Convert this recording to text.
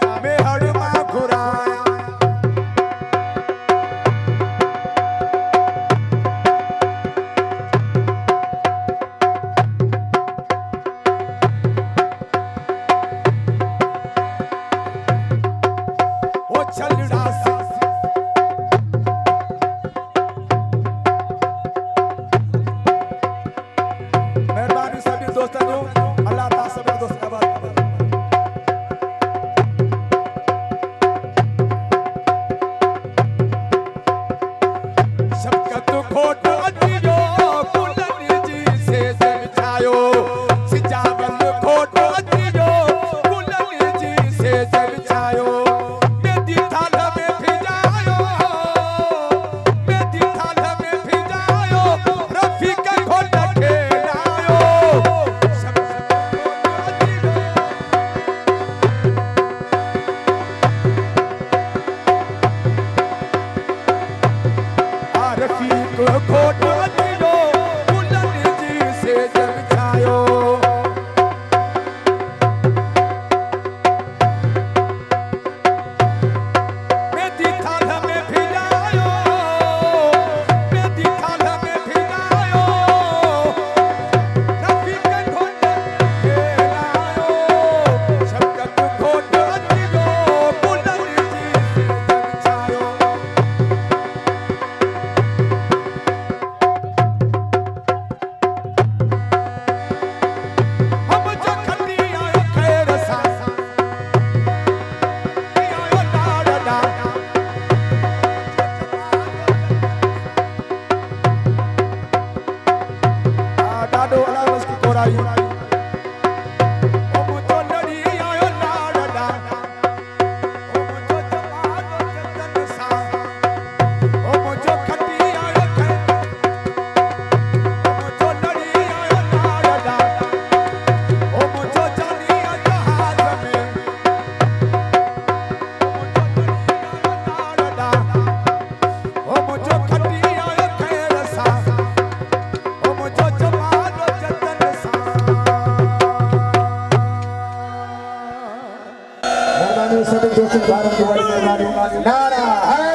मेहर मां घुराया ओ छलड़ा से मेहरबानी सभी दोस्तों को अल्लाह ताला सभी दोस्तों का शबकत खोट अतियो कुलन जी से जमचायो सिजावल खोट अतियो कुलन जी से जमचायो मेदी थाल में भिजायो मेदी थाल में भिजायो रफीक खोट खेलायो शबकत रफीक खोट अतियो कुलन जी से जमचायो मेदी थाल में भिजायो मेदी थाल में भिजायो रफीक खोट खेलायो शबकत खोट अतियो कुलन जी से जमचायो हम जो खटी आयो खैर सा आयो डाडा डाडो अला उसकी कोराई हम जो लड़ी आयो डाडा हम जो जमानो जतन सा हम जो खटी आयो खैर हम जो लड़ी आयो डाडा ओ मुझो जानी जहाज में ओ मुझो खटी आयो खैर सा ओ मुझो जमानो जतन सा मेहरबानी सभी दोस्तों की बड़ी मेहरबानी नारा है